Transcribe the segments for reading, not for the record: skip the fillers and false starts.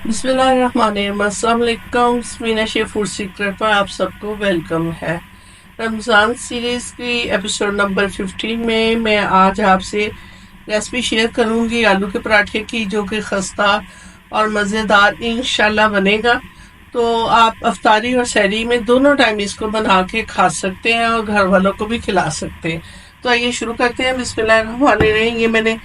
बिस्मिल्लाहिर्रहमानिर्रहीम। अस्सलाम वालेकुम। मीना शेफ फूड सीक्रेट पर आप सबको वेलकम है। रमज़ान सीरीज़ की एपिसोड नंबर 15 में मैं आज आपसे रेसिपी शेयर करूंगी आलू के पराठे की, जो कि खस्ता और मज़ेदार इंशाल्लाह बनेगा। तो आप अफ्तारी और सहरी में दोनों टाइम इसको बना के खा सकते हैं और घर वालों को भी खिला सकते हैं। तो आइए शुरू करते हैं। बिस्मिल्लाहिर्रहमानिर्रहीम। ये मैंने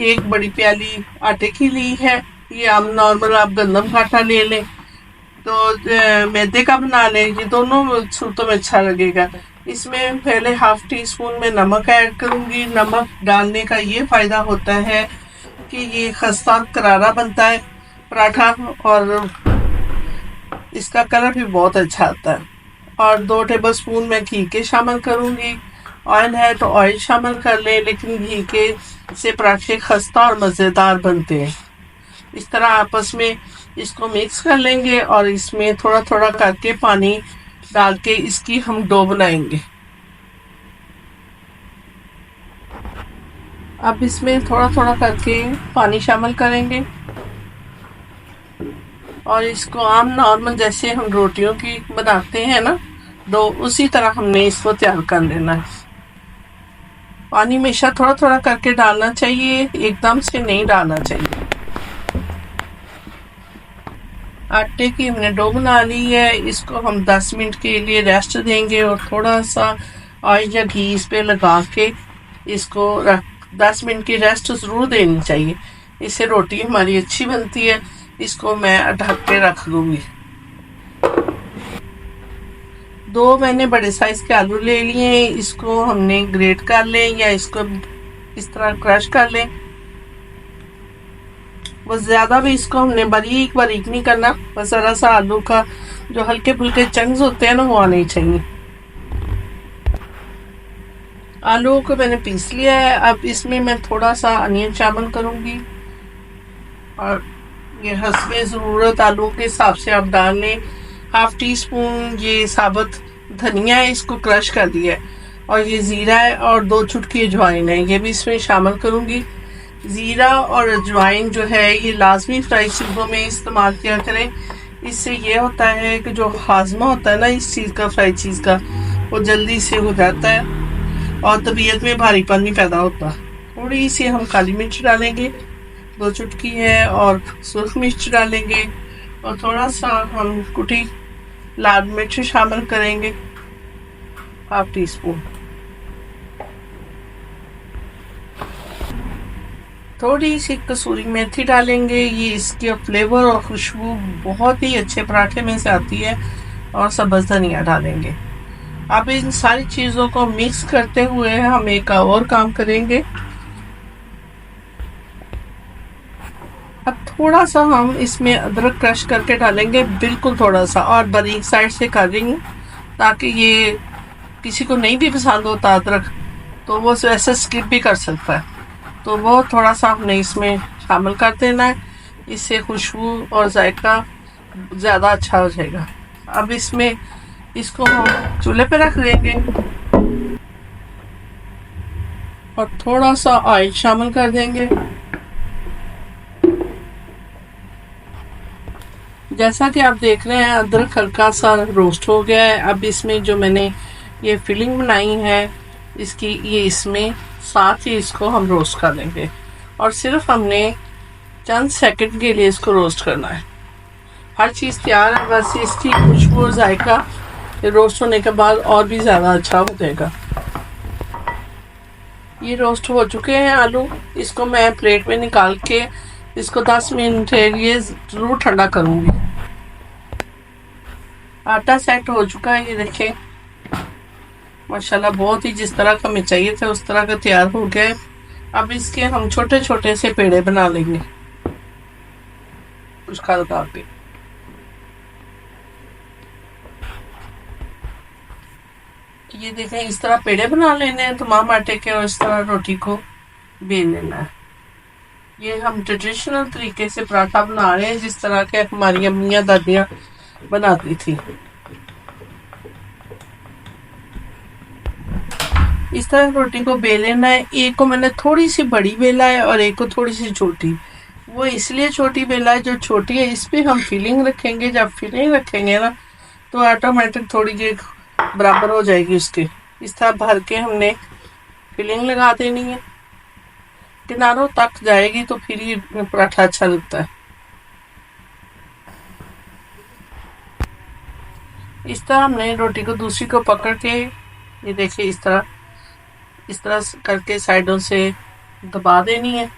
एक बड़ी प्याली आटे की ली है। ये हम नॉर्मल आप गंदम का आटा ले लें, तो मैदे का बना लें, ये दोनों सूरतों में अच्छा लगेगा। इसमें पहले हाफ टी स्पून में नमक ऐड करूंगी। नमक डालने का ये फायदा होता है कि ये खस्ता करारा बनता है पराठा, और इसका कलर भी बहुत अच्छा आता है। और 2 टेबल स्पून मैं घी के शामिल करूंगी। ऑयल है तो ऑयल शामिल कर लें, लेकिन घी के से पराठे खस्ता और मज़ेदार बनते हैं। इस तरह आपस में इसको मिक्स कर लेंगे और इसमें थोड़ा थोड़ा करके पानी डाल के इसकी हम डो बनाएंगे। अब इसमें थोड़ा थोड़ा करके पानी शामिल करेंगे और इसको आम नॉर्मल जैसे हम रोटियों की बनाते हैं ना डो, उसी तरह हमने इसको तैयार कर लेना है। पानी हमेशा थोड़ा थोड़ा करके डालना चाहिए, एकदम से नहीं डालना चाहिए। आटे की हमने डो बना ली है। इसको हम 10 मिनट के लिए रेस्ट देंगे और थोड़ा सा ऑयल या घी इस पे लगा के इसको 10 मिनट की रेस्ट ज़रूर देनी चाहिए। इससे रोटी हमारी अच्छी बनती है। इसको मैं ढक के रख दूंगी। 2 मैंने बड़े साइज के आलू ले लिए हैं। इसको हमने ग्रेट कर लें या इसको इस तरह क्रश कर लें। बस ज़्यादा भी इसको हमने बारीक बारीक नहीं करना, बस ज़रा सा आलू का जो हल्के फुल्के चंक्स होते हैं ना, वो आने चाहिए। आलू को मैंने पीस लिया है। अब इसमें मैं थोड़ा सा अनियन शामिल करूंगी और ये हस्बे ज़रूरत आलू के हिसाब से आप डाल लें। हाफ टी स्पून ये साबुत धनिया है, इसको क्रश कर दिया है। और ये ज़ीरा है और 2 चुटकी अजवाइन है, ये भी इसमें शामिल करूंगी। ज़ीरा और अजवाइन जो है ये लाजमी फ्राई चीज़ों में इस्तेमाल किया करें। इससे ये होता है कि जो हाजमा होता है ना इस चीज़ का, फ्राई चीज़ का, वो जल्दी से हो जाता है और तबीयत में भारीपन नहीं पैदा होता। थोड़ी सी हम काली मिर्च डालेंगे, 2 चुटकी है, और सुर्ख मिर्च डालेंगे और थोड़ा सा हम कुटी लाल मिर्च शामिल करेंगे, हाफ टी स्पून। थोड़ी सी कसूरी मेथी डालेंगे। ये इसके फ्लेवर और खुशबू बहुत ही अच्छे पराठे में से आती है। और सब्ज़ धनिया डालेंगे। अब इन सारी चीज़ों को मिक्स करते हुए हम एक और काम करेंगे। अब थोड़ा सा हम इसमें अदरक क्रश करके डालेंगे, बिल्कुल थोड़ा सा, और बारीक साइड से करेंगे ताकि ये किसी को नहीं भी पसंद होता अदरक तो वो ऐसे स्किप भी कर सकता है। तो वो थोड़ा सा हमने इसमें शामिल कर देना है, इससे खुशबू और जायका ज़्यादा अच्छा हो जाएगा। अब इसमें इसको हम चूल्हे पे रख देंगे और थोड़ा सा ऑयल शामिल कर देंगे। जैसा कि आप देख रहे हैं अदरक हल्का सा रोस्ट हो गया है। अब इसमें जो मैंने ये फिलिंग बनाई है इसकी, ये इसमें साथ ही इसको हम रोस्ट कर लेंगे और सिर्फ हमने चंद सेकंड के लिए इसको रोस्ट करना है। हर चीज़ तैयार है, बस इसकी खुशबू और जायका रोस्ट होने के बाद और भी ज़्यादा अच्छा हो जाएगा। ये रोस्ट हो चुके हैं आलू। इसको मैं प्लेट में निकाल के इसको 10 मिनट के लिए ज़रूर ठंडा करूँगी। आटा सेट हो चुका है, ये देखें माशाल्लाह, बहुत ही जिस तरह का हमें चाहिए था उस तरह का तैयार हो गया है। अब इसके हम छोटे छोटे से पेड़े बना लेंगे उसका लगा के। ये देखें इस तरह पेड़े बना लेने हैं तमाम आटे के और इस तरह रोटी को बेल लेना है। ये हम ट्रेडिशनल तरीके से पराठा बना रहे हैं जिस तरह के हमारी अम्मियाँ दादियाँ बनाती थी। इस तरह रोटी को बेल लेना है। एक को मैंने थोड़ी सी बड़ी बेला है और एक को थोड़ी सी छोटी। वो इसलिए छोटी बेला है, जो छोटी है इस पे हम फिलिंग रखेंगे। जब फिलिंग रखेंगे ना तो ऑटोमेटिक थोड़ी जी बराबर हो जाएगी उसके। इस तरह भर के हमने फिलिंग लगा देनी है, किनारों तक जाएगी तो फिर ही पराठा अच्छा लगता है। इस तरह हमने रोटी को दूसरी को पकड़ के, ये देखिए इस तरह करके साइडों से दबा देनी है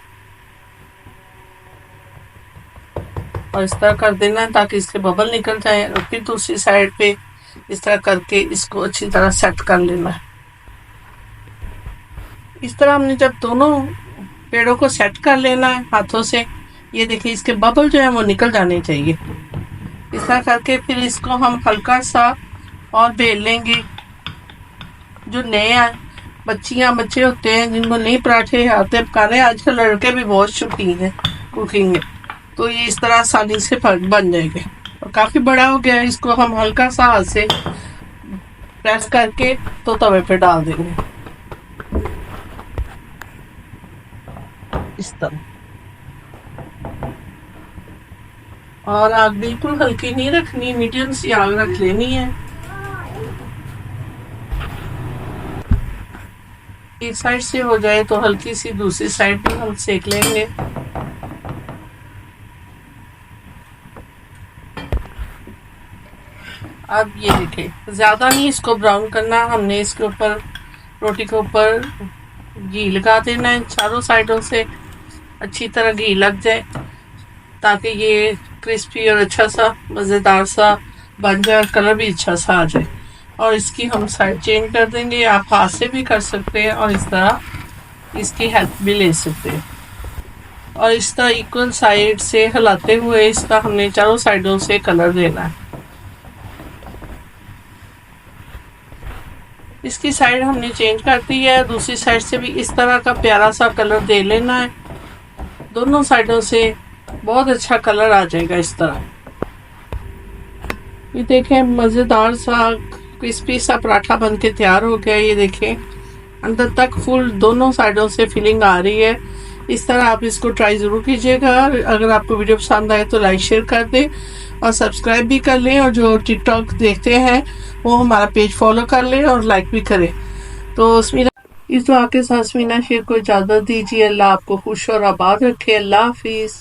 और इस तरह कर देना है ताकि इसके बबल निकल जाए। और फिर दूसरी साइड पे इस तरह करके इसको अच्छी तरह सेट कर लेना है। इस तरह हमने जब दोनों पेड़ों को सेट कर लेना है हाथों से, ये देखिए इसके बबल जो है वो निकल जाने चाहिए। इस तरह करके फिर इसको हम हल्का सा और बेल लेंगे। जो नए बच्चे होते हैं जिनको नहीं पराठे आते पकाने, आजकल लड़के भी बहुत शौकीन है कुकिंग में, तो ये इस तरह आसानी से बन जाएंगे। और काफ़ी बड़ा हो गया है, इसको हम हल्का सा हाथ से प्रेस करके तो तवे पे डाल देंगे इस तरह। और आग बिल्कुल हल्की नहीं रखनी, मीडियम सी आग रख लेनी है। एक साइड से हो जाए तो हल्की सी दूसरी साइड भी हम सेक लेंगे। अब ये देखें, ज़्यादा नहीं इसको ब्राउन करना, हमने इसके ऊपर रोटी के ऊपर घी लगा देना है चारों साइडों से, अच्छी तरह घी लग जाए ताकि ये क्रिस्पी और अच्छा सा मज़ेदार सा बन जाए, कलर भी अच्छा सा आ जाए। और इसकी हम साइड चेंज कर देंगे, आप हाथ से भी कर सकते हैं और इस तरह इसकी हेल्प भी ले सकते हैं। और इस तरह इक्वल साइड से हिलाते हुए इसका हमने चारों साइडों से कलर देना है। इसकी साइड हमने चेंज कर दी है, दूसरी साइड से भी इस तरह का प्यारा सा कलर दे लेना है। दोनों साइडों से बहुत अच्छा कलर आ जाएगा इस तरह। ये देखें मज़ेदार सा क्रिस्पी सा पराठा बन के तैयार हो गया। ये देखें अंदर तक फुल दोनों साइडों से फिलिंग आ रही है। इस तरह आप इसको ट्राई ज़रूर कीजिएगा। अगर आपको वीडियो पसंद आए तो लाइक शेयर कर दें और सब्सक्राइब भी कर लें, और जो टिकटॉक देखते हैं वो हमारा पेज फॉलो कर लें और लाइक भी करें। तो इस दुआ के साथ स्मीना शेख को इजाज़त दीजिए। अल्लाह आपको खुश और आबाद रखे। अल्लाह हाफिज़।